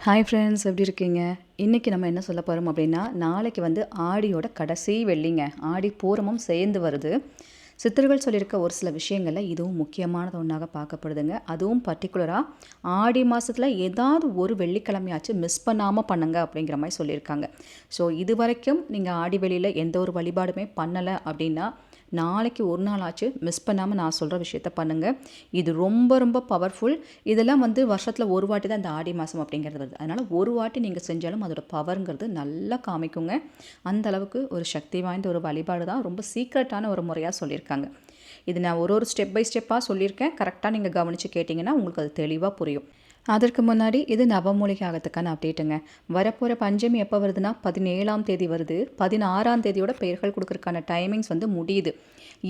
Hi friends, எப்படி இருக்கீங்க? இன்றைக்கி நம்ம என்ன சொல்ல போகிறோம் அப்படின்னா, நாளைக்கு வந்து ஆடியோட கடைசி வெள்ளிங்க. ஆடி பூரமும் சேர்ந்து வருது. சித்தர்கள் சொல்லியிருக்க ஒரு சில விஷயங்களில் இதுவும் முக்கியமானது ஒன்றாக பார்க்கப்படுதுங்க. அதுவும் பர்டிகுலராக ஆடி மாதத்தில் ஏதாவது ஒரு வெள்ளிக்கிழமையாச்சும் மிஸ் பண்ணாமல் பண்ணுங்க அப்படிங்கிற மாதிரி சொல்லியிருக்காங்க. ஸோ இது வரைக்கும் நீங்கள் ஆடி வெளியில் எந்த ஒரு வழிபாடுமே பண்ணலை அப்படின்னா, நாளைக்கு ஒரு நாள் ஆச்சு மிஸ் பண்ணாமல் நான் சொல்கிற விஷயத்த பண்ணுங்கள். இது ரொம்ப ரொம்ப பவர்ஃபுல். இதெல்லாம் வந்து வருஷத்தில் ஒரு வாட்டி தான் இந்த ஆடி மாதம் அப்படிங்கிறது வருது. அதனால் ஒரு வாட்டி நீங்கள் செஞ்சாலும் அதோட பவருங்கிறது நல்லா காமிக்குங்க. அந்த அளவுக்கு ஒரு சக்தி வாய்ந்த ஒரு வழிபாடு தான். ரொம்ப சீக்ரெட்டான ஒரு முறையாக சொல்லியிருக்காங்க. இது நான் ஒரு ஸ்டெப் பை ஸ்டெப்பாக சொல்லியிருக்கேன். கரெக்டாக நீங்கள் கவனித்து கேட்டிங்கன்னா உங்களுக்கு அது தெளிவாக புரியும். அதற்கு முன்னாடி இது நவமூலிகை ஆகத்துக்கான அப்டேட்டுங்க. வரப்போகிற பஞ்சமி எப்போ வருதுன்னா 17ஆம் தேதி வருது. 16ஆம் தேதியோட பெயர்கள் கொடுக்கறதுக்கான டைமிங்ஸ் வந்து முடியுது.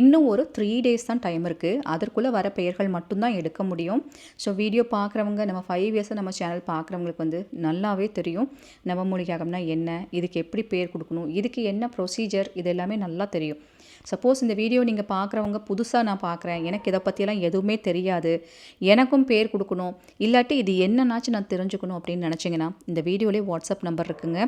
இன்னும் ஒரு 3 டேஸ் தான் டைம் இருக்குது. அதற்குள்ளே வர பெயர்கள் மட்டும்தான் எடுக்க முடியும். ஸோ வீடியோ பார்க்குறவங்க, நம்ம 5 இயர்ஸாக நம்ம சேனல் பார்க்குறவங்களுக்கு வந்து நல்லாவே தெரியும் நவமூலிகை ஆகம்னா என்ன, இதுக்கு எப்படி பேர் கொடுக்கணும், இதுக்கு என்ன ப்ரொசீஜர், இது எல்லாமே நல்லா தெரியும். சப்போஸ் இந்த வீடியோ நீங்கள் பார்க்குறவங்க புதுசாக நான் பார்க்குறேன், எனக்கு இதை பற்றியெல்லாம் எதுவுமே தெரியாது, எனக்கும் பேர் கொடுக்கணும், இல்லாட்டி இது என்னன்னாச்சும் நான் தெரிஞ்சுக்கணும் அப்படின்னு நினச்சிங்கன்னா இந்த வீடியோலேயே வாட்ஸ்அப் நம்பர் இருக்குங்க.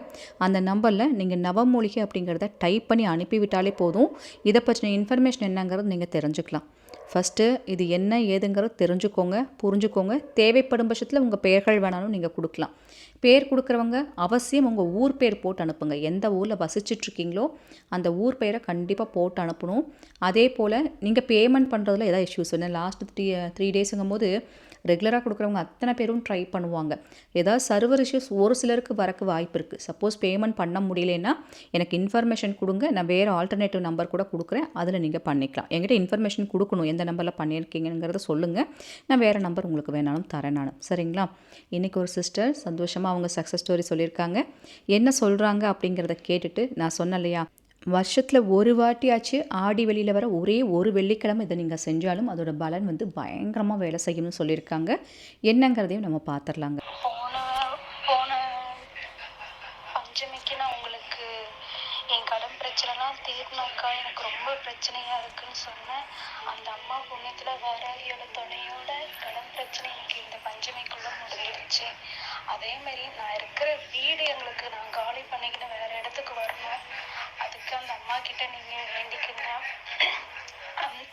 அந்த நம்பரில் நீங்கள் நவமூலிகை அப்படிங்கிறத டைப் பண்ணி அனுப்பிவிட்டாலே போதும். இதை பற்றின இன்ஃபர்மேஷன் என்னங்கிறது நீங்கள் தெரிஞ்சுக்கலாம். ஃபஸ்ட்டு இது என்ன ஏதுங்கிறது தெரிஞ்சுக்கோங்க, புரிஞ்சுக்கோங்க. தேவைப்படும் பட்சத்தில் உங்கள் பெயர்கள் வேணாலும் நீங்கள் கொடுக்கலாம். பேர் கொடுக்குறவங்க அவசியம் உங்கள் ஊர் பேர் போட்டு அனுப்புங்க. எந்த ஊரில் வசிச்சிட்ருக்கீங்களோ அந்த ஊர் பெயரை கண்டிப்பாக போட்டு அனுப்பணும். அதே போல் நீங்கள் பேமெண்ட் பண்ணுறதுல ஏதாவது இஷ்யூஸ் இல்லை. லாஸ்ட் 3 டேஸுங்கும் போது ரெகுலராக கொடுக்குறவங்க அத்தனை பேரும் ட்ரை பண்ணுவாங்க. ஏதாவது சர்வர் இஷ்யூஸ் ஒரு சிலருக்கு வரக்கு வாய்ப்பு இருக்குது. சப்போஸ் பேமெண்ட் பண்ண முடியலன்னா எனக்கு இன்ஃபர்மேஷன் கொடுங்க, நான் வேறு ஆல்டர்னேட்டிவ் நம்பர் கூட கொடுக்குறேன், அதில் நீங்கள் பண்ணிக்கலாம். என்கிட்ட இன்ஃபர்மேஷன் கொடுக்கணும், எந்த நம்பரில் பண்ணியிருக்கீங்கிறத சொல்லுங்கள், நான் வேறு நம்பர் உங்களுக்கு வேணாலும் தரேன் நான். சரிங்களா? இன்றைக்கி ஒரு சிஸ்டர் சந்தோஷமாக அவங்க சக்ஸஸ் ஸ்டோரி சொல்லியிருக்காங்க. என்ன சொல்கிறாங்க அப்படிங்கிறத கேட்டுட்டு, நான் சொன்னேன் இல்லையா, வருஷத்தில் ஒரு வாட்டியாச்சு ஆடி வெளியில் வர ஒரே ஒரு வெள்ளிக்கிழமை இதை நீங்கள் செஞ்சாலும் அதோட பலன் வந்து பயங்கரமாக வேலை செய்யணும்னு சொல்லியிருக்காங்க. என்னங்கிறதையும் நம்ம பார்த்துடலாங்க. போன பஞ்சமிக்கு நான் உங்களுக்கு என் கடன் பிரச்சனைலாம் தீர்னாக்கா எனக்கு ரொம்ப பிரச்சனையாக இருக்குன்னு சொன்னேன். அந்த அம்மா புண்ணியத்தில் வாராகியோட துணையோட கடன் பிரச்சனை எனக்கு இந்த பஞ்சமிக்குள்ளே முடிஞ்சிருச்சு. அதேமாரி நான் இருக்கிற வீடு எங்களுக்கு நான் காலி பண்ணிக்கிட்டு வேறு இடத்துக்கு வரணும். அதுக்கு அந்த அம்மா கிட்ட நீங்கள் வேண்டிக்கங்க.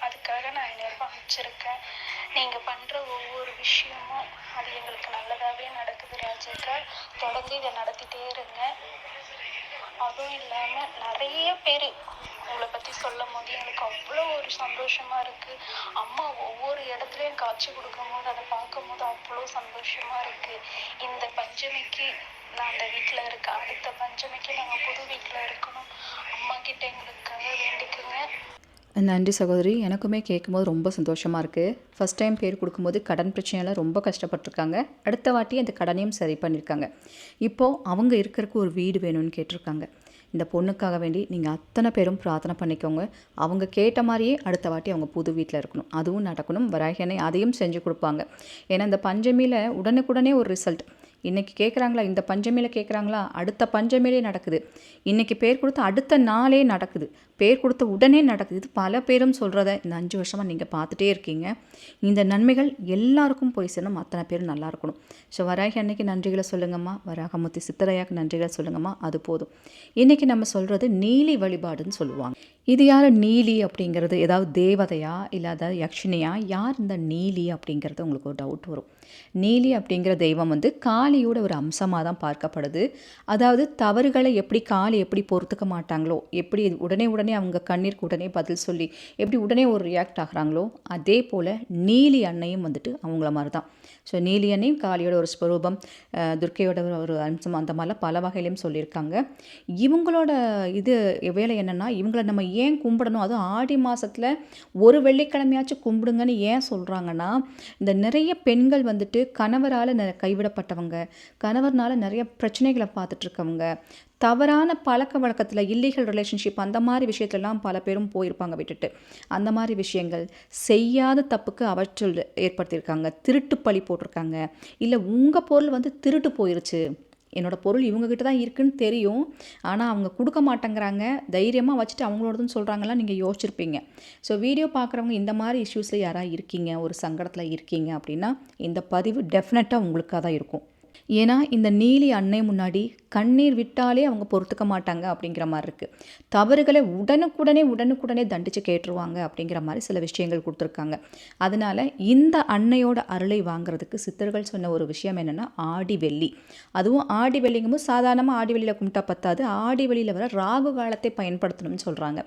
அதுக்காக நான் 5,000 ரூபாய் அனுப்பிச்சிருக்கேன். நீங்கள் பண்ணுற ஒவ்வொரு விஷயமும் அது எங்களுக்கு நல்லதாகவே நடக்குது ராஜேக்கா. தொடர்ந்து இதை நடத்திட்டே இருங்க. அதுவும் இல்லாமல் நிறைய பேர் உங்களை பற்றி சொல்லும் போது எனக்கு அவ்வளோ ஒரு சந்தோஷமாக இருக்குது. அம்மா ஒவ்வொரு இடத்துலையும் காட்சி கொடுக்கும் போது அதை பார்க்கும் போது அவ்வளோ சந்தோஷமாக இருக்குது. இந்த பஞ்சமிக்கு நான் அந்த வீட்டில் இருக்கேன். அடுத்த பஞ்சமிக்கு நாங்கள் புது வீட்டில் இருக்கணும். அம்மா கிட்ட எங்களுக்காக வேண்டிக்குங்க. நன்றி சகோதரி. எனக்குமே கேட்கும்போது ரொம்ப சந்தோஷமாக இருக்குது. ஃபஸ்ட் டைம் பேர் கொடுக்கும்போது கடன் பிரச்சனையால் ரொம்ப கஷ்டப்பட்டுருக்காங்க. அடுத்த வாட்டி அந்த கடனையும் சரி பண்ணியிருக்காங்க. இப்போது அவங்க இருக்கிறதுக்கு ஒரு வீடு வேணும்னு கேட்டிருக்காங்க. இந்த பொண்ணுக்காக வேண்டி நீங்கள் அத்தனை பேரும் பிரார்த்தனை பண்ணிக்கோங்க. அவங்க கேட்ட மாதிரியே அடுத்த வாட்டி அவங்க புது வீட்டில் இருக்கணும், அதுவும் நடக்கணும். வராகியனை அதையும் செஞ்சு கொடுப்பாங்க. ஏன்னா இந்த பஞ்சமியில் உடனுக்குடனே ஒரு ரிசல்ட். இன்றைக்கி கேட்குறாங்களா, இந்த பஞ்சமியில் கேட்குறாங்களா, அடுத்த பஞ்சமியிலே நடக்குது. இன்றைக்கி பேர் கொடுத்து அடுத்த நாளே நடக்குது, பேர் கொடுத்த உடனே நடக்குது. இது பல பேரும் சொல்கிறத இந்த 5 வருஷமாக நீங்கள் பார்த்துட்டே இருக்கீங்க. இந்த நன்மைகள் எல்லாருக்கும் போய் சேரணும், அத்தனை பேரும் நல்லா இருக்கணும். ஸோ வராகி அன்னைக்கு நன்றிகளை சொல்லுங்கம்மா, வராகமூர்த்தி சித்தரையாக்கு நன்றிகளை சொல்லுங்கம்மா, அது போதும். இன்றைக்கி நம்ம சொல்கிறது நீலி வழிபாடுன்னு சொல்லுவாங்க. இது யார் நீலி அப்படிங்கிறது? ஏதாவது தேவதையா இல்லை அதாவது யக்ஷினியா? யார் இந்த நீலி அப்படிங்கிறது உங்களுக்கு ஒரு டவுட் வரும். நீலி அப்படிங்கிற தெய்வம் வந்து காளியோட ஒரு அம்சமாக தான் பார்க்கப்படுது. அதாவது தவறுகளை எப்படி காளி எப்படி பொறுத்துக்க மாட்டாங்களோ, எப்படி உடனே அவங்க கண்ணீருக்கு உடனே பதில் சொல்லி எப்படி உடனே ஒரு ரியாக்ட் ஆகுறாங்களோ, அதே போல் நீலி அன்னையும் வந்துட்டு அவங்கள மாதிரி தான். ஸோ நீலி அன்னையும் காளியோட ஒரு ஸ்வரூபம், துர்க்கையோட ஒரு அம்சம், அந்த மாதிரிலாம் பல வகையிலையும் சொல்லியிருக்காங்க. இவங்களோட இது வேலை என்னென்னா, இவங்களை நம்ம ஏன் கும்பிடணும், அதுவும் ஆடி மாதத்தில் ஒரு வெள்ளிக்கிழமையாச்சும் கும்பிடுங்கன்னு ஏன் சொல்கிறாங்கன்னா, இந்த நிறைய பெண்கள் வந்துட்டு கணவரால் கைவிடப்பட்டவங்க, கணவர்னால நிறைய பிரச்சனைகளை பார்த்துட்ருக்கவங்க, தவறான பழக்க வழக்கத்தில் இல்லீகல் ரிலேஷன்ஷிப் அந்த மாதிரி விஷயத்துலலாம் பல பேரும் போயிருப்பாங்க விட்டுட்டு. அந்த மாதிரி விஷயங்கள் செய்யாத தப்புக்கு அவற்றில் ஏற்படுத்தியிருக்காங்க. திருட்டு பழி போட்டிருக்காங்க. இல்லை உங்கள் பொருள் வந்து திருட்டு போயிருச்சு, என்னோடய பொருள் இவங்ககிட்ட தான் இருக்குதுன்னு தெரியும், ஆனால் அவங்க கொடுக்க மாட்டேங்கிறாங்க, தைரியமாக வச்சுட்டு அவங்களோடதுன்னு சொல்கிறாங்கலாம் நீங்கள் யோசிச்சிருப்பீங்க. ஸோ வீடியோ பார்க்குறவங்க இந்த மாதிரி இஷ்யூஸில் யாராவது இருக்கீங்க, ஒரு சங்கடத்தில் இருக்கீங்க அப்படின்னா இந்த பதிவு டெஃபினட்டாக உங்களுக்காக தான் இருக்கும். ஏன்னா இந்த நீலி அன்னை முன்னாடி கண்ணீர் விட்டாலே அவங்க பொறுத்துக்க மாட்டாங்க அப்படிங்கிற மாதிரி இருக்குது. தவறுகளை உடனுக்குடனே தண்டித்து கேட்டுருவாங்க அப்படிங்கிற மாதிரி சில விஷயங்கள் கொடுத்துருக்காங்க. அதனால் இந்த அன்னையோட அருளை வாங்குறதுக்கு சித்தர்கள் சொன்ன ஒரு விஷயம் என்னென்னா ஆடி வெள்ளி. அதுவும் ஆடி வெள்ளிங்கும்போது சாதாரணமாக ஆடி வெள்ளியில் கும்பிட்டா பத்தாது, ஆடி வெள்ளியில் வர ராகு காலத்தை பயன்படுத்தணும்னு சொல்கிறாங்க.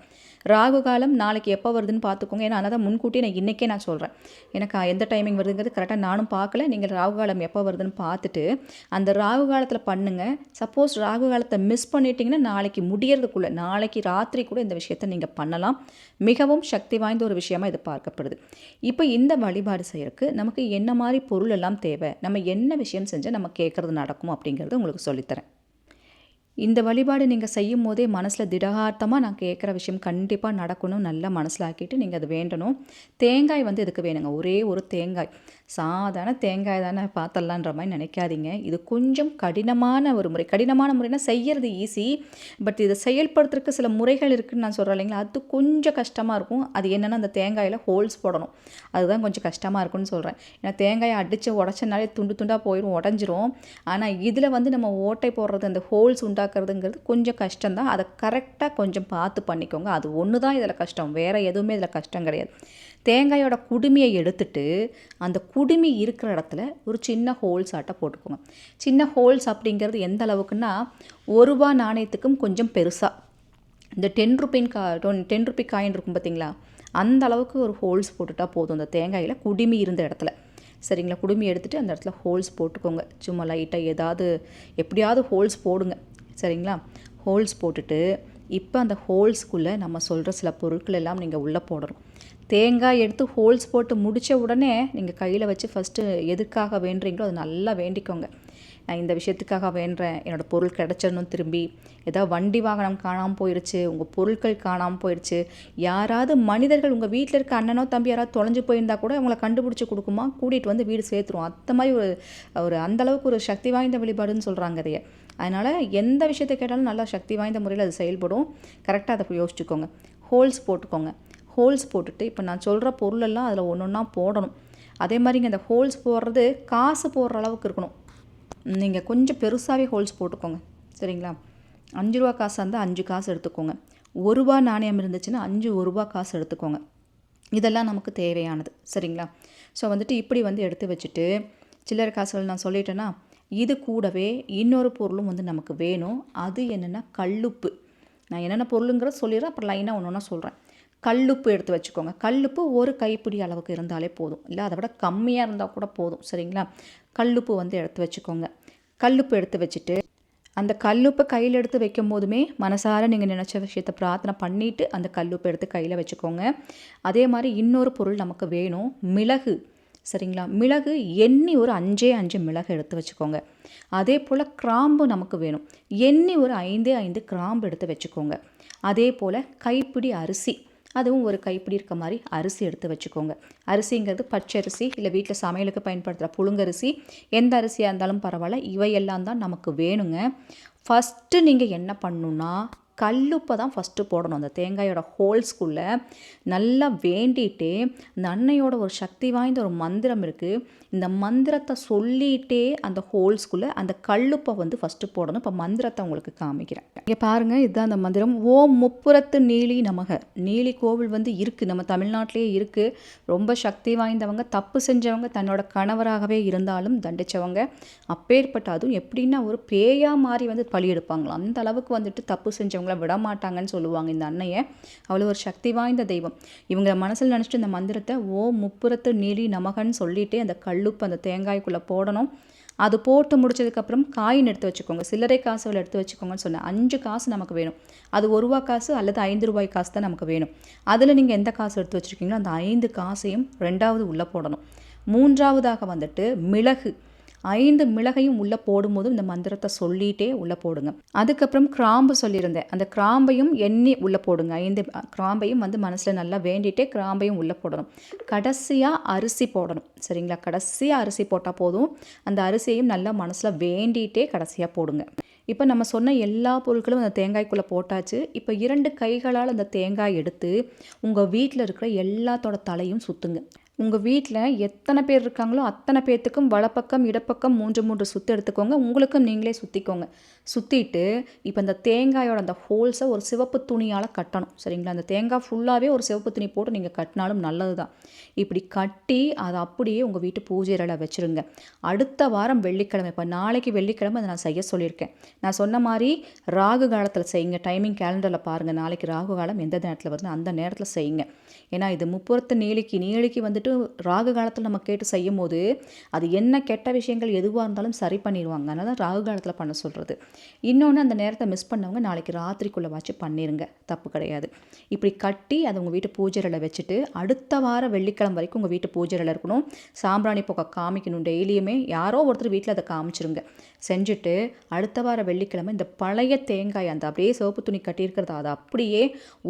ராகு காலம் நாளைக்கு எப்போ வருதுன்னு பார்த்துக்கோங்க. ஏன்னா அதனால் தான் முன்கூட்டியே இன்றைக்கே நான் சொல்கிறேன். எனக்கு எந்த டைமிங் வருதுங்கிறது கரெக்டாக நானும் பார்க்கல. நீங்கள் ராகு காலம் எப்போ வருதுன்னு பார்த்துட்டு அந்த ராகு காலத்தில் பண்ணுங்கள். சப்போஸ் ராகு காலத்தை மிஸ் பண்ணிட்டீங்கன்னா நாளைக்கு முடியறதுக்குள்ளே, நாளைக்கு ராத்திரி கூட இந்த விஷயத்தை நீங்கள் பண்ணலாம். மிகவும் சக்தி வாய்ந்த ஒரு விஷயமா இது பார்க்கப்படுது. இப்போ இந்த வழிபாடு செய்யறதுக்கு நமக்கு என்ன மாதிரி பொருள் எல்லாம் தேவை, நம்ம என்ன விஷயம் செஞ்சால் நம்ம கேட்குறது நடக்கும் அப்படிங்கிறது உங்களுக்கு சொல்லித்தரேன். இந்த வழிபாடு நீங்கள் செய்யும் போதே மனசில் திடகார்த்தமாக நான் கேட்குற விஷயம் கண்டிப்பாக நடக்கணும் நல்லா மனசில் ஆக்கிட்டு நீங்கள் அது வேண்டணும். தேங்காய் இதுக்கு வேணுங்க. ஒரே ஒரு தேங்காய், சாதாரண தேங்காய் தானே பார்த்தலான்ற மாதிரி நினைக்காதீங்க. இது கொஞ்சம் கடினமான ஒரு முறை. கடினமான முறைனா செய்கிறது ஈஸி, பட் இதை செயல்படுத்துறதுக்கு சில முறைகள் இருக்குதுன்னு நான் சொல்கிறேன் இல்லைங்களா, அது கொஞ்சம் கஷ்டமாக இருக்கும். அது என்னென்னா அந்த தேங்காயில் ஹோல்ஸ் போடணும், அதுதான் கொஞ்சம் கஷ்டமாக இருக்குன்னு சொல்கிறேன். ஏன்னா தேங்காயை அடித்து உடச்சனாலே துண்டு துண்டாக போயிடும், உடஞ்சிரும். ஆனால் இதில் நம்ம ஓட்டை போடுறது, அந்த ஹோல்ஸ் உண்டாக்குறதுங்கிறது கொஞ்சம் கஷ்டம்தான். அதை கரெக்டாக கொஞ்சம் பார்த்து பண்ணிக்கோங்க. அது ஒன்று தான் இதில் கஷ்டம், வேறு எதுவுமே இதில் கஷ்டம் கிடையாது. தேங்காயோட குடுமியை எடுத்துட்டு அந்த குடுமி இருக்கிற இடத்துல ஒரு சின்ன ஹோல்ஸ் ஆட்டை போட்டுக்கோங்க. சின்ன ஹோல்ஸ் அப்படிங்கிறது எந்த அளவுக்குன்னா, ₹1 நாணயத்துக்கும் கொஞ்சம் பெருசாக, இந்த 10 ரூபி காயின் இருக்கும் பார்த்தீங்களா, அந்த அளவுக்கு ஒரு ஹோல்ஸ் போட்டுட்டா போதும் அந்த தேங்காயில் குடுமி இருந்த இடத்துல. சரிங்களா, குடுமி எடுத்துகிட்டு அந்த இடத்துல ஹோல்ஸ் போட்டுக்கோங்க. சும்மா லைட்டாக எப்படியாவது ஹோல்ஸ் போடுங்க. சரிங்களா, ஹோல்ஸ் போட்டுட்டு இப்போ அந்த ஹோல்ஸ்க்குள்ளே நம்ம சொல்கிற சில பொருட்கள் எல்லாம் நீங்கள் உள்ளே போடணும். தேங்காய் எடுத்து ஹோல்ஸ் போட்டு முடித்த உடனே நீங்கள் கையில் வச்சு ஃபஸ்ட்டு எதுக்காக வேண்டுறீங்களோ அது நல்லா வேண்டிக்கோங்க. நான் இந்த விஷயத்துக்காக வேண்டுறேன், என்னோடய பொருள் கிடச்சிடணும், திரும்பி ஏதாவது வண்டி வாகனம் காணாமல் போயிடுச்சு, உங்கள் பொருட்கள் காணாமல் போயிடுச்சு, யாராவது மனிதர்கள் உங்கள் வீட்டில் இருக்க அண்ணனோ தம்பி யாராவது தொலைஞ்சு போயிருந்தா கூட அவங்கள கண்டுபிடிச்சி கொடுக்குமா, கூட்டிகிட்டு வீடு சேர்த்துரும். அந்த மாதிரி ஒரு அந்தளவுக்கு ஒரு சக்தி வாய்ந்த வழிபாடுன்னு சொல்கிறாங்க அதையே. அதனால் எந்த விஷயத்தை கேட்டாலும் நல்லா சக்தி வாய்ந்த முறையில் அது செயல்படும். கரெக்டாக அதை யோசிச்சுக்கோங்க. ஹோல்ஸ் போட்டுக்கோங்க. ஹோல்ஸ் போட்டுட்டு இப்போ நான் சொல்கிற பொருளெல்லாம் அதில் ஒன்றா போடணும். அதே மாதிரிங்க அந்த ஹோல்ஸ் போடுறது காசு போடுற அளவுக்கு இருக்கணும். நீங்கள் கொஞ்சம் பெருசாகவே ஹோல்ஸ் போட்டுக்கோங்க. சரிங்களா, ₹5 காசாக இருந்தால் 5 காசு எடுத்துக்கோங்க. ₹1 நாணயம் இருந்துச்சுன்னா 5 ₹1 காசு எடுத்துக்கோங்க. இதெல்லாம் நமக்கு தேவையானது. சரிங்களா, ஸோ இப்படி எடுத்து வச்சுட்டு சில்லறை காசுகள் நான் சொல்லிட்டேன்னா, இது கூடவே இன்னொரு பொருளும் நமக்கு வேணும். அது என்னென்னா கல்லுப்பு. நான் என்னென்ன பொருளுங்கிறத சொல்லிடுறேன், அப்புறம் லைனாக ஒன்று ஒன்றா சொல்கிறேன். கல்லுப்பு எடுத்து வச்சுக்கோங்க. கல்லுப்பு ஒரு கைப்பிடி அளவுக்கு இருந்தாலே போதும், இல்லை அதை விட கம்மியாக இருந்தால் கூட போதும். சரிங்களா, கல்லுப்பு எடுத்து வச்சுக்கோங்க. கல்லுப்பு எடுத்து வச்சுட்டு அந்த கல்லுப்பை கையில் எடுத்து வைக்கும் போதுமே மனசார நீங்கள் நினச்ச விஷயத்தை பிரார்த்தனை பண்ணிவிட்டு அந்த கல்லுப்பை எடுத்து கையில் வச்சுக்கோங்க. அதே மாதிரி இன்னொரு பொருள் நமக்கு வேணும், மிளகு. சரிங்களா, மிளகு எண்ணி ஒரு 5 மிளகு எடுத்து வச்சுக்கோங்க. அதே போல் கிராம்பு நமக்கு வேணும், எண்ணி ஒரு 5 கிராம்பு எடுத்து வச்சுக்கோங்க. அதே போல் கைப்பிடி அரிசி, அதுவும் ஒரு கைப்பிடி இருக்க மாதிரி அரிசி எடுத்து வச்சுக்கோங்க. அரிசிங்கிறது பச்சரிசி, இல்லை வீட்டில் சமையலுக்கு பயன்படுத்துகிற புழுங்கரிசி, எந்த அரிசியாக இருந்தாலும் பரவாயில்ல, இவையெல்லாம் தான் நமக்கு வேணுங்க. ஃபஸ்ட்டு நீங்கள் என்ன பண்ணணுன்னா, கல்லுப்பை தான் ஃபஸ்ட்டு போடணும். அந்த தேங்காயோட ஹோல்ஸ்குள்ளே நல்லா வேண்டிகிட்டே, இந்த அன்னையோட ஒரு சக்தி வாய்ந்த ஒரு மந்திரம் இருக்குது, இந்த மந்திரத்தை சொல்லிகிட்டே அந்த ஹோல்ஸ்குள்ளே அந்த கல்லுப்பை ஃபஸ்ட்டு போடணும். இப்போ மந்திரத்தை உங்களுக்கு காமிக்கிறேன். இங்கே பாருங்கள், இதுதான் அந்த மந்திரம். ஓம் முப்புரத்து நீலி நமக. நீலி கோவில் இருக்குது, நம்ம தமிழ்நாட்டிலே இருக்குது. ரொம்ப சக்தி வாய்ந்தவங்க, தப்பு செஞ்சவங்க, தன்னோட கணவராகவே இருந்தாலும் தண்டித்தவங்க, அப்பேற்பட்ட அதுவும் எப்படின்னா ஒரு பேயாக மாறி பலி எடுப்பாங்களாம். அந்த அளவுக்கு தப்பு செஞ்சவங்கள விட மாட்டாங்கன்னு சொல்லுவாங்க இந்த அன்னையை. அவ்வளோ ஒரு சக்தி வாய்ந்த தெய்வம். இவங்க மனசில் நினச்சிட்டு இந்த மந்திரத்தை ஓம் முப்புரத்து நீலி நமகன்னு சொல்லிகிட்டே அந்த கல்லுப்பு அந்த தேங்காய்க்குள்ளே போடணும். அது போட்டு முடிச்சதுக்கப்புறம் காயின் எடுத்து வச்சுக்கோங்க. சில்லறை காசுகள் எடுத்து வச்சுக்கோங்கன்னு சொன்னேன். 5 காசு நமக்கு வேணும். அது ₹1 காசு அல்லது ₹5 காசு தான் நமக்கு வேணும். அதில் நீங்கள் எந்த காசு எடுத்து வச்சுருக்கீங்களோ அந்த 5 காசையும் 2வது உள்ளே போடணும். 3வதாக மிளகு, 5 மிளகையும் உள்ளே போடும்போது இந்த மந்திரத்தை சொல்லிகிட்டே உள்ளே போடுங்க. அதுக்கப்புறம் கிராம்பு சொல்லியிருந்தேன், அந்த கிராம்பையும் எண்ணி உள்ளே போடுங்க. 5 கிராம்பையும் மனசில் நல்லா வேண்டிகிட்டே கிராம்பையும் உள்ளே போடணும். கடைசியாக அரிசி போடணும். சரிங்களா, கடைசியாக அரிசி போட்டால் போதும். அந்த அரிசியையும் நல்லா மனசில் வேண்டிகிட்டே கடைசியாக போடுங்க. இப்போ நம்ம சொன்ன எல்லா பொருட்களும் அந்த தேங்காய்க்குள்ளே போட்டாச்சு. இப்போ 2 கைகளால் அந்த தேங்காய் எடுத்து உங்கள் வீட்டில் இருக்கிற எல்லாத்தோட தலையும் சுற்றுங்க. உங்கள் வீட்டில் எத்தனை பேர் இருக்காங்களோ அத்தனை பேர்த்துக்கும் வலப்பக்கம் இடப்பக்கம் 3 சுற்று எடுத்துக்கோங்க. உங்களுக்கும் நீங்களே சுற்றிக்கோங்க. சுற்றிட்டு இப்போ இந்த தேங்காயோட அந்த ஹோல்ஸை ஒரு சிவப்பு துணியால் கட்டணும். சரிங்களா? அந்த தேங்காய் ஃபுல்லாகவே ஒரு சிவப்பு துணி போட்டு நீங்கள் கட்டினாலும் நல்லது தான். இப்படி கட்டி அதை அப்படியே உங்கள் வீட்டு பூஜை அறையில் வச்சுருங்க. அடுத்த வாரம் வெள்ளிக்கிழமை, இப்போ நாளைக்கு வெள்ளிக்கிழமை அதை நான் செய்ய சொல்லியிருக்கேன். நான் சொன்ன மாதிரி ராகு காலத்தில் செய்யுங்க. டைமிங் கேலண்டரில் பாருங்கள். நாளைக்கு ராகு காலம் எந்த நேரத்தில் வருது அந்த நேரத்தில் செய்யுங்க. ஏன்னா இது முப்புறத்து நீலிக்கு வந்துட்டு ராகு காலத்தில் நம்ம கேட்டு செய்யும் போது அது என்ன கெட்ட விஷயங்கள் எதுவாக இருந்தாலும் சரி பண்ணிடுவாங்க. அதனால தான் ராகு காலத்தில் பண்ண சொல்கிறது. இன்னொன்று, அந்த நேரத்தை மிஸ் பண்ணவங்க நாளைக்கு ராத்திரிக்குள்ளே வச்சு பண்ணிடுங்க, தப்பு கிடையாது. இப்படி கட்டி அதை உங்கள் வீட்டு பூஜையில் வச்சுட்டு அடுத்த வாரம் வெள்ளிக்கிழமை வரைக்கும் உங்கள் வீட்டு பூஜையில் இருக்கணும். சாம்பிராணி புகை காமிக்கணும். டெய்லியுமே யாரோ ஒருத்தர் வீட்டில் அதை காமிச்சிருங்க. செஞ்சுட்டு அடுத்த வாரம் வெள்ளிக்கிழமை இந்த பழைய தேங்காய் அந்த அப்படியே சிவப்பு துணி கட்டியிருக்கிறத அதை அப்படியே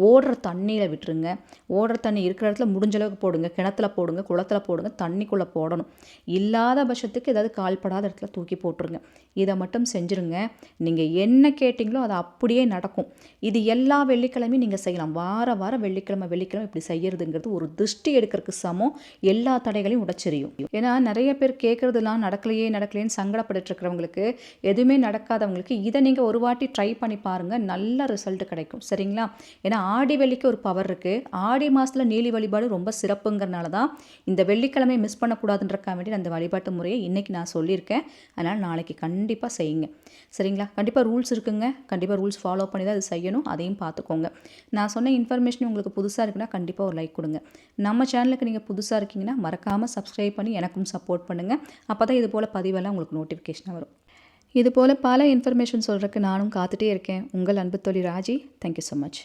ஓடுற தண்ணியில் விட்டுருங்க. ஓடுற தண்ணி இருக்கிற இடத்துல முடிஞ்ச அளவுக்கு போடுங்க. கிணத்துல போடுங்க, குளத்தில் போடுங்க, தண்ணிக்குள்ளே போடணும். இல்லாத பட்சத்துக்கு ஏதாவது கால்படாத இடத்துல தூக்கி போட்டுருங்க. இதை மட்டும் செஞ்சுருங்க. நீங்கள் என்ன கேட்டிங்களோ அது அப்படியே நடக்கும். இது எல்லா வெள்ளிக்கிழமையும் நீங்கள் செய்யலாம். வாரம் வெள்ளிக்கிழமை இப்படி செய்யறதுங்கிறது ஒரு திருஷ்டி எடுக்கிறதுக்கு சமம். எல்லா தடைகளையும் உடைச்செறியும். ஏன்னா நிறைய பேர் கேட்குறதுலாம் நடக்கலையேன்னு சங்கடப்பட்டு இருக்கிறவங்களுக்கு, எதுவுமே நடக்காதவங்களுக்கு இதை நீங்கள் ஒரு வாட்டி ட்ரை பண்ணி பாருங்கள். நல்ல ரிசல்ட் கிடைக்கும். சரிங்களா? ஏன்னா ஆடி வெள்ளிக்கு ஒரு பவர் இருக்குது. ஆடி மாதத்தில் நீலி வழிபாடு ரொம்ப சிறப்புங்கிறனால தான் இந்த வெள்ளிக்கிழமை மிஸ் பண்ணக்கூடாதுன்றக்காக வேண்டி அந்த வழிபாட்டு முறையை இன்றைக்கி நான் சொல்லியிருக்கேன். அதனால் நாளைக்கு கண்டிப்பாக செய்யுங்க. சரிங்களா? கண்டிப்பாக ரூல்ஸ் இருக்குங்க. கண்டிப்பாக ரூல்ஸ் ஃபாலோ பண்ணி தான் அது செய்யணும். அதையும் பார்த்துக்கோங்க. நான் சொன்ன இன்ஃபர்மேஷன் உங்களுக்கு புதுசாக இருக்குன்னா கண்டிப்பாக ஒரு லைக் கொடுங்க. நம்ம சேனலுக்கு நீங்கள் புதுசாக இருக்கீங்கன்னா மறக்காமல் சப்ஸ்கிரைப் பண்ணி எனக்கும் சப்போர்ட் பண்ணுங்கள். அப்போ தான் இது போல் பதிவெல்லாம் உங்களுக்கு நோட்டிஃபிகேஷனாக வரும். இது போல் பல இன்ஃபர்மேஷன் சொல்கிறதுக்கு நானும் காத்துட்டே இருக்கேன். உங்கள் அன்பு தோழி ராஜி. Thank you so much.